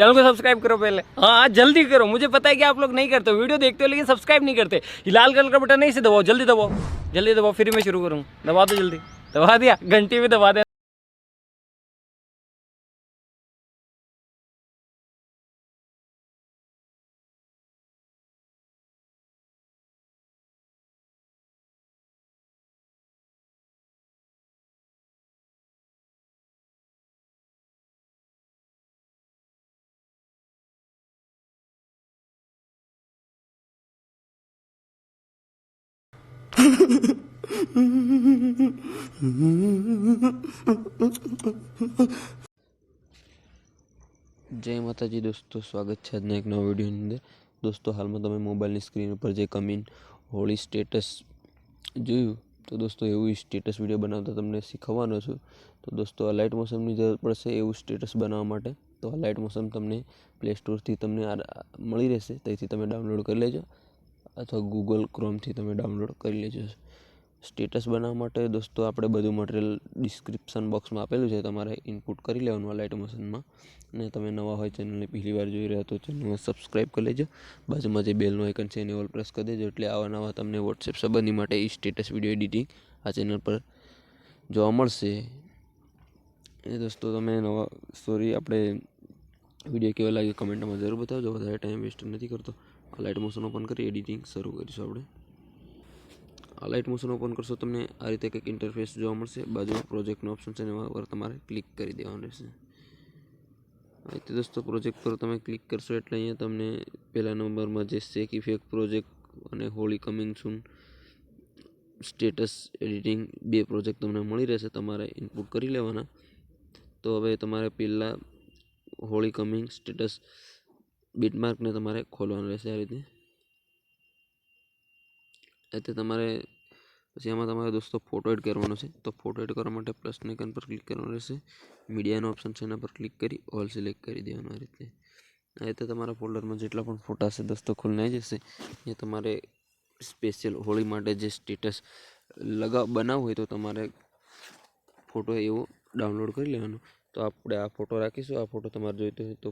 Channel को subscribe करो पहले। हाँ जल्दी करो, मुझे पता है कि आप लोग नहीं करते हो, वीडियो देखते हो लेकिन सब्सक्राइब नहीं करते। ये लाल कलर का बटन नहीं, इसे दबाओ, जल्दी दबाओ, जल्दी दबाओ, फिर मैं शुरू करूँ। दबा दो जल्दी, दबा दिया, घंटी भी दबा दे। जय माताजी दोस्तों, स्वागत है આજના એક નવા વિડીયોની અંદર। દોસ્તો હાલમાં તમે મોબાઈલની સ્ક્રીન ઉપર જે કમિંગ હોળી સ્ટેટસ જોયું, તો દોસ્તો એવું સ્ટેટસ વિડીયો બનાવતા તમને શીખવવાનો છું। તો દોસ્તો આ લાઇટ મોશનની જરૂર પડશે એવું સ્ટેટસ બનાવવા માટે। તો આ લાઇટ મોશન તમને પ્લે સ્ટોરથી તમને મળી રહેશે, તેથી તમે ડાઉનલોડ કરી લેજો, અથવા ગૂગલ ક્રોમથી તમે ડાઉનલોડ કરી લેજો। સ્ટેટસ બનાવવા માટે દોસ્તો આપણે બધું મટીરિયલ ડિસ્ક્રિપ્શન બોક્સમાં આપેલું છે, તમારે ઇનપુટ કરી લેવાનું આ લાઇટ મોશનમાં। અને તમે નવા હોય ચેનલને પહેલી વાર જોઈ રહ્યા તો ચેનલને સબસ્ક્રાઈબ કરી લેજો, બાજુમાં જે બેલનો આઇકન છે એને ઓલ પ્રેસ કરી દેજો, એટલે આવા નવા તમને વોટ્સએપ સંબંધી માટે એ સ્ટેટસ વિડીયો એડિટિંગ આ ચેનલ પર જોવા મળશે। એ દોસ્તો તમે નવા આપણે વિડીયો કેવો લાગ્યો કમેન્ટમાં જરૂર બતાવજો। વધારે ટાઈમ વેસ્ટ નથી કરતો, આ લાઇટ મોશન ઓપન કરી એડિટિંગ શરૂ કરીશું આપણે। આ લાઇટ મોશન ઓપન કરશો તમને આ રીતે કંઈક ઇન્ટરફેસ જોવા મળશે। બાજુમાં પ્રોજેક્ટનો ઓપ્શન છે, એના પર તમારે ક્લિક કરી દેવાનું રહેશે। అయితే દોસ્તો પ્રોજેક્ટ પર તમે ક્લિક કરશો એટલે અહીંયા તમને પહેલા નંબરમાં જે શેક ઇફેક્ટ પ્રોજેક્ટ અને હોળી કમિંગ સૂન સ્ટેટસ એડિટિંગ બે પ્રોજેક્ટ તમને મળી રહેશે, તમારે ઇનપુટ કરી લેવાના। તો હવે તમારે પહેલાં હોળી કમિંગ સ્ટેટસ બીટમાર્કને તમારે ખોલવાનું રહેશે આ રીતે। તમારે પછી આમાં તમારે દોસ્તો ફોટો એડ કરવાનો છે, તો ફોટો એડ કરવા માટે પ્લસના આઇકન પર ક્લિક કરવાનું રહેશે, મીડિયાનો ઓપ્શન છે એના પર ક્લિક કરી ઓલ સિલેક્ટ કરી દેવાનું આ રીતે તમારા ફોલ્ડરમાં જેટલા પણ ફોટા છે દોસ્તો ખુલને આવી જશે। એ તમારે સ્પેશિયલ હોળી માટે જે સ્ટેટસ બનાવવું હોય તો તમારે ફોટો એવો ડાઉનલોડ કરી લેવાનો। તો આપણે આ ફોટો રાખીશું, આ ફોટો તમારે જોઈતો હોય તો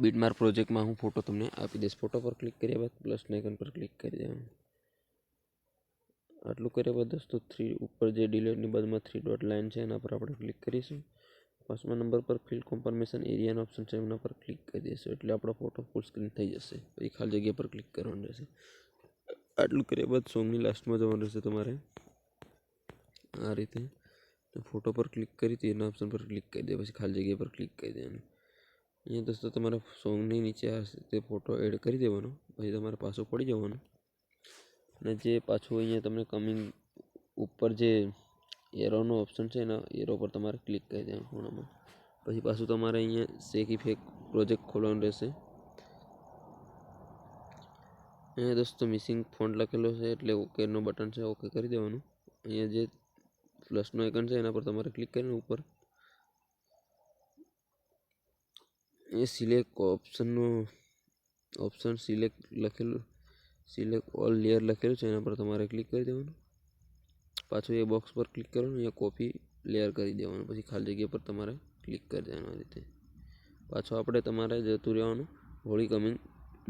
બીટમાર્ક પ્રોજેક્ટમાં હું ફોટો તમને આપી દઈશ। ફોટો પર ક્લિક કર્યા બાદ પ્લસના આઇકન પર ક્લિક કરી દેવાનું। આટલું કર્યા બાદ દોસ્તો ઉપર જે ડિલીટની બાજુમાં 3 ડોટ લાઇન છે એના પર આપણે ક્લિક કરીશું। 5મા નંબર પર ફિલ કોન્ફર્મેશન એરિયાનો ઓપ્શન છે એના પર ક્લિક કરી દઈશું, એટલે આપણો ફોટો ફૂલ સ્ક્રીન થઈ જશે। પછી ખાલી જગ્યા પર ક્લિક કરવાનું રહેશે। આટલું કર્યા બાદ સોંગની લાસ્ટમાં જવાનું રહેશે તમારે આ રીતે। ફોટો પર ક્લિક કરી તેના ઓપ્શન પર ક્લિક કરી દે, પછી ખાલી જગ્યા પર ક્લિક કરી દેવાનું। અહીંયા દોસ્તો તમારે સોંગની નીચે તે ફોટો એડ કરી દેવાનો, પછી તમારે પાછું પડી જવાનું અને જે પાછું અહીંયા તમને કમિંગ ઉપર જે એરોનો ઓપ્શન છે એના એરો પર તમારે ક્લિક કરી દેવાનું ખૂણામાં। પછી પાછું તમારે અહીંયા શેક ઇફેક્ટ પ્રોજેક્ટ ખોલવાનું રહેશે। અહીંયા દોસ્તો મિસિંગ ફોન્ટ લખેલો છે એટલે ઓકેનો બટન છે, ઓકે કરી દેવાનું। અહીંયા જે પ્લસનો આઇકન છે એના પર તમારે ક્લિક કરીને ઉપર એ સિલેક્ટ ઓપ્શન સિલેક્ટ લખેલું, સિલેક્ટ ઓલ લેયર લખેલું છે એના પર તમારે ક્લિક કરી દેવાનું। પાછું એ બોક્સ પર ક્લિક કરવાનું, અહીંયા કોપી લેયર કરી દેવાનું, પછી ખાલી જગ્યા પર તમારે ક્લિક કરી દેવાનું આ રીતે। પાછું આપણે તમારે જતું રહેવાનું હોળી કમિંગ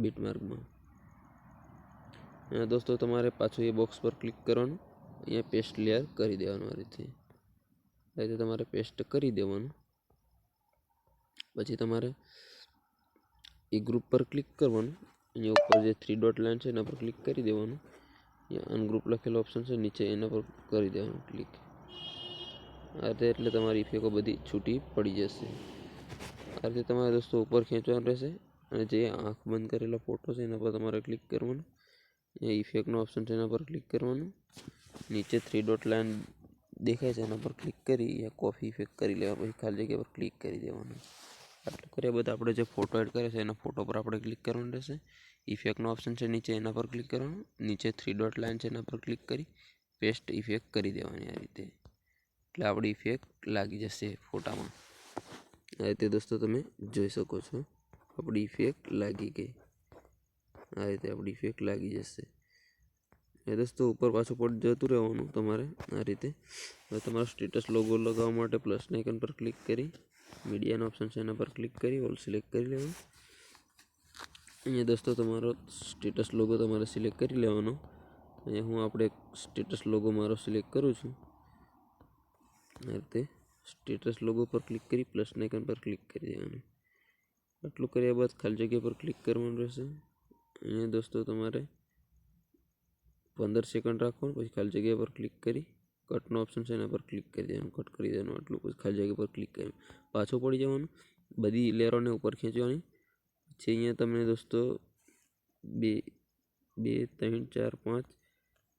બીટમાર્કમાં। અહીંયા દોસ્તો તમારે પાછું એ બોક્સ પર ક્લિક કરવાનું, અહીંયા પેસ્ટ લેયર કરી દેવાનું આ રીતે તમારે પેસ્ટ કરી દેવાનું। પછી તમારે એ ગ્રુપ પર ક્લિક કરવાનું, અહીંયા ઉપર જે 3 ડોટ લાઇન છે એના પર ક્લિક કરી દેવાનું। અહીંયા અનગ્રુપ લખેલો ઓપ્શન છે નીચે એના પર કરી દેવાનું ક્લિક આ રીતે, એટલે તમારી ઇફેક્ટો બધી છૂટી પડી જશે। આ રીતે તમારે દોસ્તો ઉપર ખેંચવાનું રહેશે અને જે આંખ બંધ કરેલો ફોટો છે એના પર તમારે ક્લિક કરવાનું, એ ઇફેક્ટનો ઓપ્શન છે એના પર ક્લિક કરવાનું, નીચે 3 ડોટ લાઇન દેખાય છે એના પર ક્લિક કરી અહીંયા કોપી ઇફેક્ટ કરી લેવા, પછી ખાલી જગ્યા પર ક્લિક કરી દેવાનું। આટલું કર્યા બાદ આપણે જે ફોટો એડ કરે છે એના ફોટો પર આપણે ક્લિક કરવાનું રહેશે। ઇફેક્ટનો ઓપ્શન છે નીચે એના પર ક્લિક કરવાનું, નીચે 3 ડોટ લાઇન છે એના પર ક્લિક કરી પેસ્ટ ઇફેક્ટ કરી દેવાની આ રીતે, એટલે આપણી ઇફેક્ટ લાગી જશે ફોટામાં। આ રીતે દોસ્તો તમે જોઈ શકો છો આપણી ઇફેક્ટ લાગી ગઈ, આ રીતે આપણી ઇફેક્ટ લાગી જશે। એ દોસ્તો ઉપર પાછું પડી જતું રહેવાનું તમારે આ રીતે। હવે તમારો સ્ટેટસ લોગો લગાવવા માટે પ્લસના આઇકન પર ક્લિક કરી મીડિયાનો ઓપ્શન છે એના પર ક્લિક કરી ઓલ સિલેક્ટ કરી લેવાનું. અહીંયા દોસ્તો તમારો સ્ટેટસ લોગો તમારે સિલેક્ટ કરી લેવાનો. અહીંયા હું આપણે સ્ટેટસ લોગો મારો સિલેક્ટ કરું છું. આ રીતે સ્ટેટસ લોગો પર ક્લિક કરી પ્લસના આઇકન પર ક્લિક કરી દેવાનું. આટલું કર્યા બાદ ખાલી જગ્યા પર ક્લિક કરવાનું રહેશે. અહીંયા દોસ્તો તમારે 15 સેકન્ડ રાખવાનું, પછી ખાલી જગ્યા પર ક્લિક કરી કટનો ઓપ્શન છે એના પર ક્લિક કરી દેવાનું, કટ કરી દેવાનું આટલું. પછી ખાલી જગ્યા પર ક્લિક કરી પાછું પડી જવાનું, બધી લેયરોને ઉપર ખેંચવાની. પછી અહીંયા તમને દોસ્તો 2, 3, 4, 5,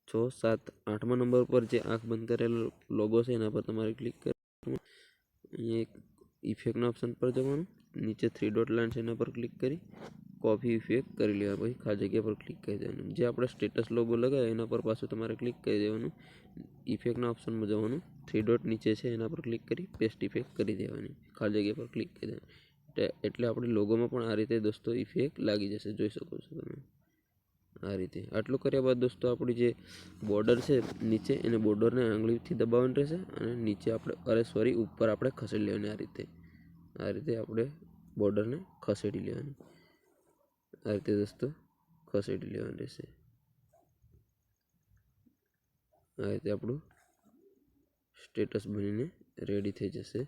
6, 7, 8મા નંબર પર જે આંખ બંધ કરેલો લોગો છે એના પર તમારે ક્લિક કરવાનું. અહીંયા એક ઇફેક્ટના ઓપ્શન પર જવાનું, નીચે 3 ડોટ લાઈન છે એના પર ક્લિક કરી કોપી ઇફેક્ટ કરી લેવા. પછી ખાલી જગ્યા પર ક્લિક કરી દેવાનું. જે આપણે સ્ટેટસ લોગો લગાવ્યો એના પર પાછું તમારે ક્લિક કરી દેવાનું. ઇફેક્ટના ઓપ્શનમાં જવાનું, 3 ડોટ નીચે છે એના પર ક્લિક કરી પેસ્ટ ઇફેક્ટ કરી દેવાની. ખાલી જગ્યા પર ક્લિક કરી દેવાની. એટલે આપણી લોગોમાં પણ આ રીતે દોસ્તો ઇફેક્ટ લાગી જશે, જોઈ શકો છો તમે આ રીતે. આટલું કર્યા બાદ દોસ્તો આપણી જે બોર્ડર છે નીચે એને બોર્ડરને આંગળીથી દબાવવાની રહેશે અને નીચે આપણે ઉપર આપણે ખસેડી લેવાની. આ રીતે આપણે બોર્ડરને ખસેડી લેવાની. આ રીતે દોસ્તો ખસેડી લેવાનું રહેશે. આ રીતે આપણું સ્ટેટસ બનીને રેડી થઈ જશે.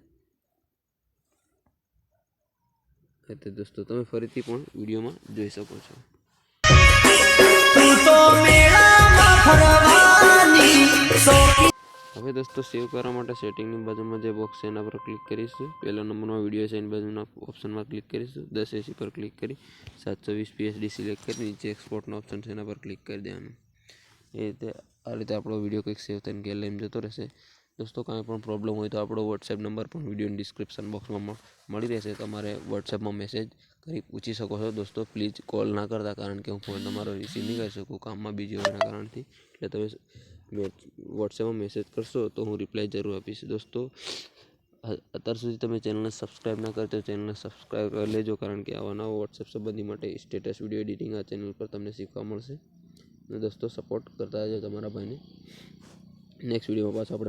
આ રીતે દોસ્તો તમે ફરીથી પણ વિડીયોમાં જોઈ શકો છો. હવે દોસ્તો સેવ કરવા માટે સેટિંગની બાજુમાં જે બોક્સ છે એના પર ક્લિક કરીશું. પહેલા નંબરમાં વિડીયો છે એની બાજુના ઓપ્શનમાં ક્લિક કરીશું. 1080 પર ક્લિક કરી 720 PSD સિલેક્ટ કરી નીચે એક્સપોર્ટનો ઓપ્શન છે એના પર ક્લિક કરી દેવાનું. આ રીતે આપણો વિડીયો કંઈક સેવ થઈને ગેલેરીમાં જતો રહેશે. દોસ્તો કાંઈ પણ પ્રોબ્લેમ હોય તો આપણો વોટ્સએપ નંબર પણ વિડીયોની ડિસ્ક્રિપ્શન બોક્સમાં મળી રહેશે. તમારે વોટ્સએપમાં મેસેજ કરી પૂછી શકો છો. દોસ્તો પ્લીઝ કોલ ના કરતા, કારણ કે હું ફોન તમારો રિસીવ નહીં કરી શકું કામમાં બીજી હોવાના કારણથી. એટલે તમે વોટ્સએપમાં મેસેજ કરશો તો હું રિપ્લાય જરૂર આપીશ. દોસ્તો અત્યાર સુધી તમે ચેનલને સબસ્ક્રાઈબ ના કરી તો ચેનલને સબસ્ક્રાઈબ કરી લેજો, કારણ કે આવા નવા વોટ્સએપ સંબંધી માટે સ્ટેટસ વિડીયો એડિટિંગ આ ચેનલ પર તમને શીખવા મળશે. અને દોસ્તો સપોર્ટ કરતા રહેજો તમારા ભાઈને. નેક્સ્ટ વિડીયોમાં પાછા આપણે